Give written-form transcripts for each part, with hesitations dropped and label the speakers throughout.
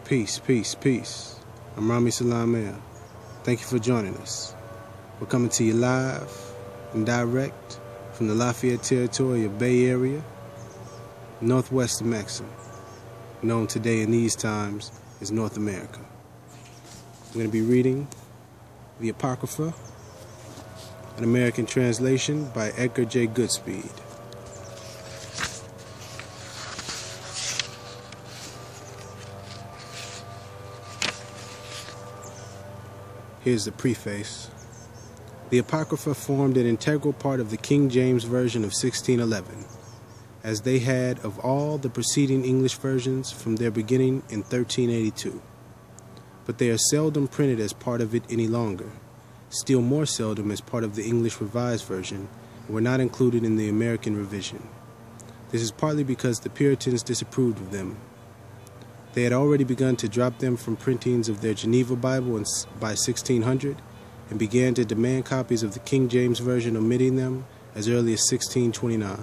Speaker 1: Peace, peace, peace. I'm Rami Salamea. Thank you for joining us. We're coming to you live and direct from the Lafayette territory of Bay Area, northwest of Maxim, known today in these times as North America. I'm going to be reading the Apocrypha, an American translation by Edgar J. Goodspeed. Here's the preface. The Apocrypha formed an integral part of the King James Version of 1611, as they had of all the preceding English versions from their beginning in 1382. But they are seldom printed as part of it any longer, still more seldom as part of the English Revised Version, and were not included in the American revision. This is partly because the Puritans disapproved of them. They had already begun to drop them from printings of their Geneva Bible by 1600 and began to demand copies of the King James Version, omitting them as early as 1629.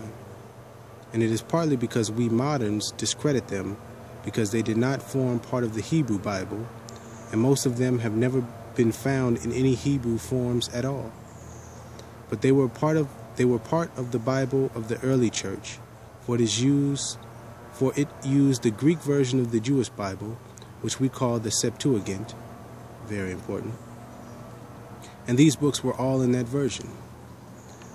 Speaker 1: And it is partly because we moderns discredit them because they did not form part of the Hebrew Bible, and most of them have never been found in any Hebrew forms at all. But they were part of the Bible of the early church, for it used the Greek version of the Jewish Bible, which we call the Septuagint, very important, and these books were all in that version.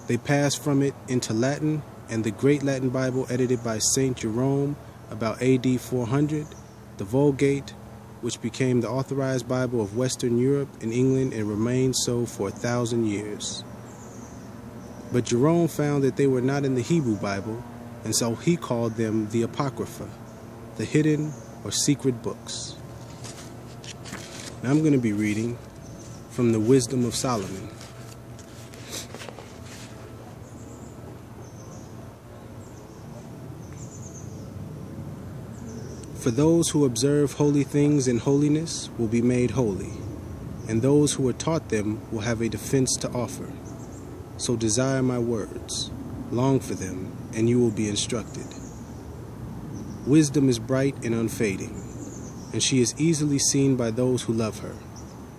Speaker 1: They passed from it into Latin, and the Great Latin Bible edited by St. Jerome about AD 400, the Vulgate, which became the authorized Bible of Western Europe and England and remained so for 1,000 years. But Jerome found that they were not in the Hebrew Bible, and so he called them the Apocrypha, the hidden or secret books. Now I'm going to be reading from the Wisdom of Solomon. For those who observe holy things in holiness will be made holy, and those who are taught them will have a defense to offer. So desire my words, long for them, and you will be instructed. Wisdom is bright and unfading, and she is easily seen by those who love her,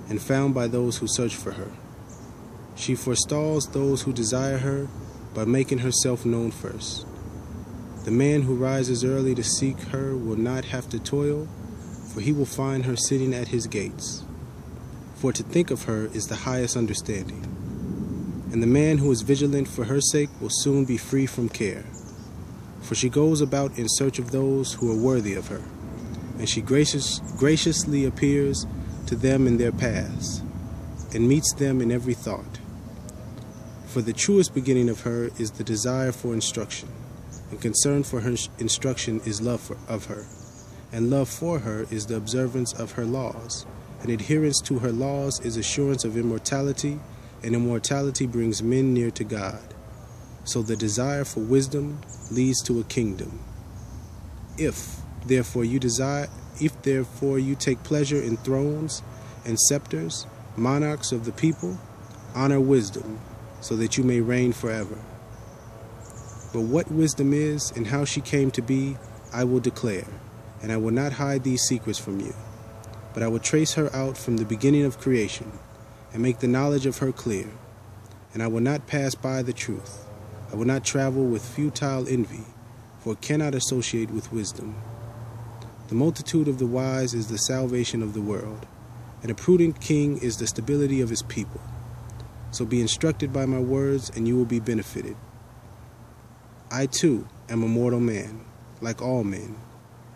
Speaker 1: and found by those who search for her. She forestalls those who desire her by making herself known first. The man who rises early to seek her will not have to toil, for he will find her sitting at his gates. For to think of her is the highest understanding. And the man who is vigilant for her sake will soon be free from care. For she goes about in search of those who are worthy of her, and she graciously appears to them in their paths, and meets them in every thought. For the truest beginning of her is the desire for instruction, and concern for her instruction is love of her, and love for her is the observance of her laws, and adherence to her laws is assurance of immortality, and immortality brings men near to God. So the desire for wisdom leads to a kingdom. If therefore you take pleasure in thrones and scepters, monarchs of the people, honor wisdom, so that you may reign forever. But what wisdom is and how she came to be, I will declare, and I will not hide these secrets from you. But I will trace her out from the beginning of creation, and make the knowledge of her clear. And I will not pass by the truth. I will not travel with futile envy, for it cannot associate with wisdom. The multitude of the wise is the salvation of the world, and a prudent king is the stability of his people. So be instructed by my words, and you will be benefited. I too am a mortal man, like all men,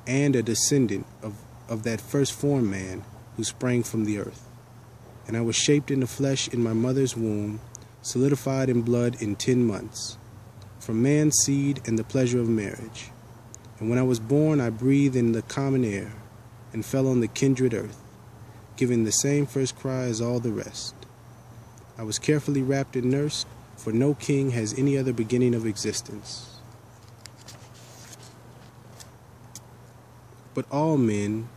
Speaker 1: and a descendant of that first formed man who sprang from the earth. And I was shaped in the flesh in my mother's womb, solidified in blood in 10 months, from man's seed and the pleasure of marriage. And when I was born, I breathed in the common air, and fell on the kindred earth, giving the same first cry as all the rest. I was carefully wrapped and nursed, for no king has any other beginning of existence. But all men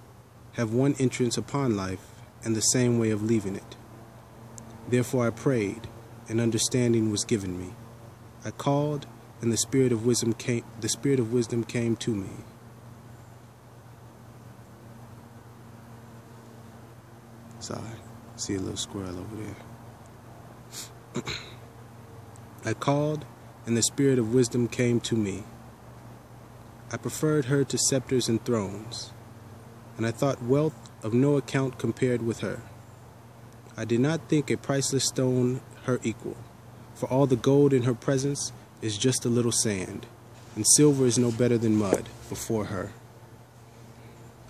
Speaker 1: have one entrance upon life, and the same way of leaving it. Therefore I prayed, and understanding was given me. I called, and the spirit of wisdom came to me. Sorry. See a little squirrel over there. I called, and the spirit of wisdom came to me. I preferred her to scepters and thrones, and I thought wealth of no account compared with her. I did not think a priceless stone her equal, for all the gold in her presence is just a little sand, and silver is no better than mud before her.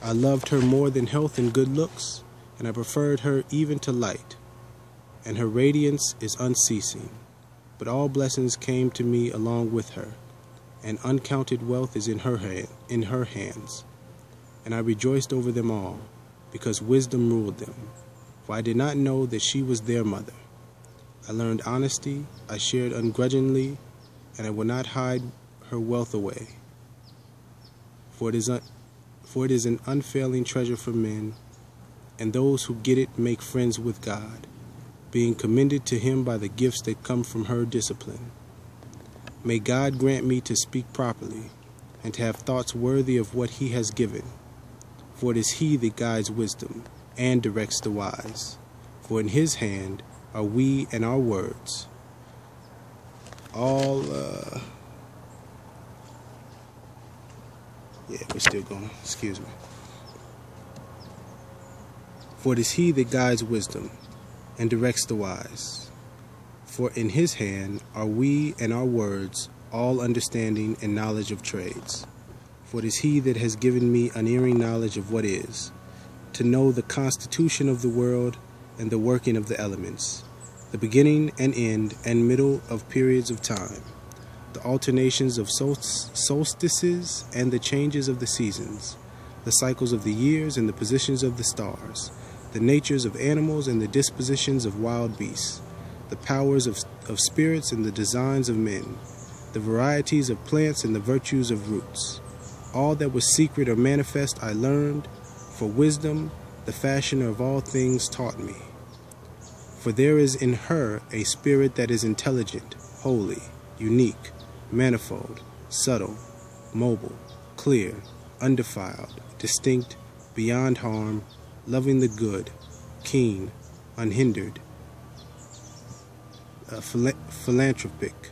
Speaker 1: I loved her more than health and good looks, and I preferred her even to light, and her radiance is unceasing. But all blessings came to me along with her, and uncounted wealth is in her hands. And I rejoiced over them all, because wisdom ruled them. For I did not know that she was their mother. I learned honesty, I shared ungrudgingly, and I would not hide her wealth away. For it is an unfailing treasure for men, and those who get it make friends with God, being commended to him by the gifts that come from her discipline. May God grant me to speak properly, and to have thoughts worthy of what he has given. For it is he that guides wisdom, and directs the wise. For in his hand are we and our words. Yeah, we're still going. Excuse me. For it is he that guides wisdom, and directs the wise. For in his hand are we and our words, all understanding and knowledge of trades. For it is he that has given me unerring knowledge of what is, to know the constitution of the world and the working of the elements, the beginning and end and middle of periods of time, the alternations of solstices and the changes of the seasons, the cycles of the years and the positions of the stars, the natures of animals and the dispositions of wild beasts, the powers of spirits and the designs of men, the varieties of plants and the virtues of roots. All that was secret or manifest I learned, for wisdom, the fashioner of all things, taught me. For there is in her a spirit that is intelligent, holy, unique, manifold, subtle, mobile, clear, undefiled, distinct, beyond harm, loving the good, keen, unhindered, philanthropic,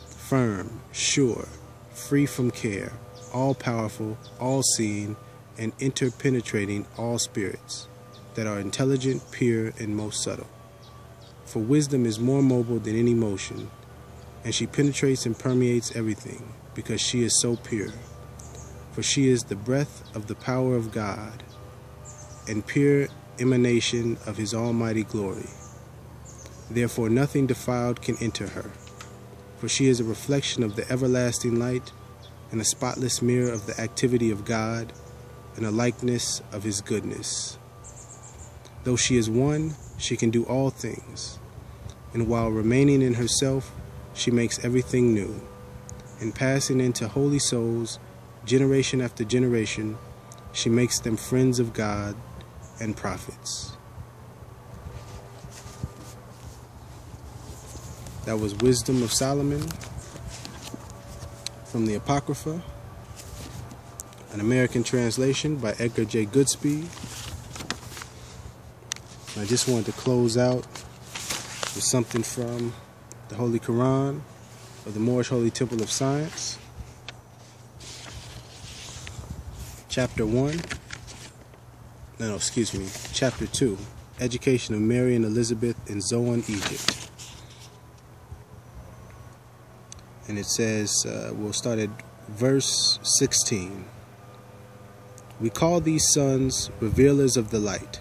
Speaker 1: firm, sure, free from care, all-powerful, all-seeing, and interpenetrating all spirits that are intelligent, pure, and most subtle. For wisdom is more mobile than any motion, and she penetrates and permeates everything, because she is so pure. For she is the breath of the power of God, and pure emanation of his almighty glory. Therefore nothing defiled can enter her, for she is a reflection of the everlasting light, and a spotless mirror of the activity of God, and a likeness of his goodness. Though she is one, she can do all things, and while remaining in herself, she makes everything new, and passing into holy souls, generation after generation, she makes them friends of God and prophets. That was Wisdom of Solomon from the Apocrypha, an American translation by Edgar J. Goodspeed. I just wanted to close out with something from the Holy Koran of the Moorish Holy Temple of Science, Chapter 2, Education of Mary and Elizabeth in Zoan, Egypt. And it says, we'll start at verse 16. We call these sons revealers of the light,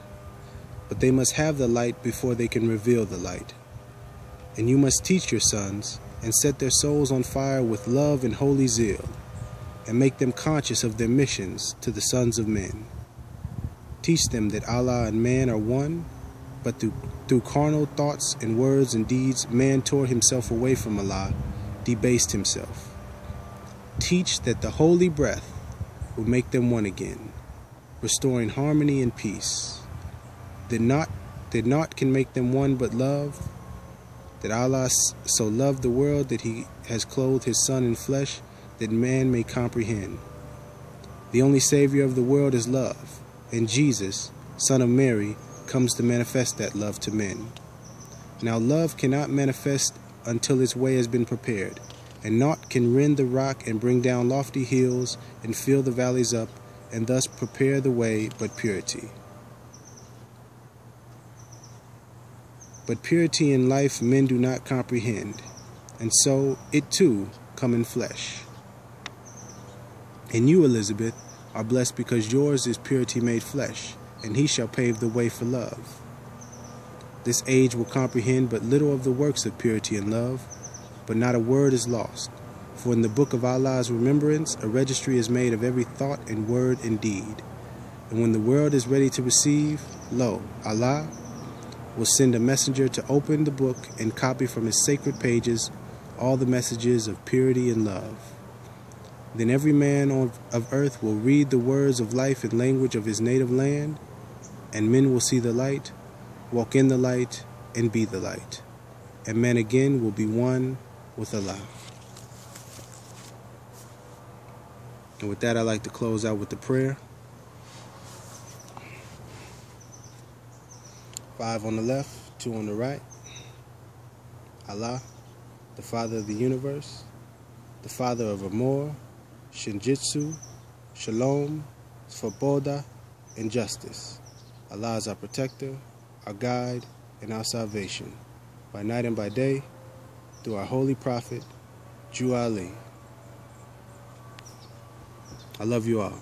Speaker 1: but they must have the light before they can reveal the light. And you must teach your sons and set their souls on fire with love and holy zeal, and make them conscious of their missions to the sons of men. Teach them that Allah and man are one, but through carnal thoughts and words and deeds, man tore himself away from Allah, debased himself. Teach that the holy breath will make them one again, restoring harmony and peace. That naught can make them one but love, that Allah so loved the world that he has clothed his Son in flesh, that man may comprehend. The only Savior of the world is love, and Jesus, Son of Mary, comes to manifest that love to men. Now love cannot manifest until its way has been prepared, and naught can rend the rock and bring down lofty hills and fill the valleys up, and thus prepare the way but purity. But purity in life men do not comprehend, and so it too come in flesh. And you, Elizabeth, are blessed because yours is purity made flesh, and he shall pave the way for love. This age will comprehend but little of the works of purity and love, but not a word is lost. For in the book of Allah's remembrance a registry is made of every thought and word and deed. And when the world is ready to receive, lo, Allah will send a messenger to open the book and copy from his sacred pages all the messages of purity and love. Then every man of earth will read the words of life and language of his native land, and men will see the light, walk in the light, and be the light. And man again will be one with Allah. And with that, I'd like to close out with the prayer. 5 on the left, 2 on the right. Allah, the Father of the universe, the Father of Amor, Shinjitsu, Shalom, Svoboda, and justice. Allah is our protector, our guide, and our salvation, by night and by day, through our holy prophet, Ju Ali. I love you all.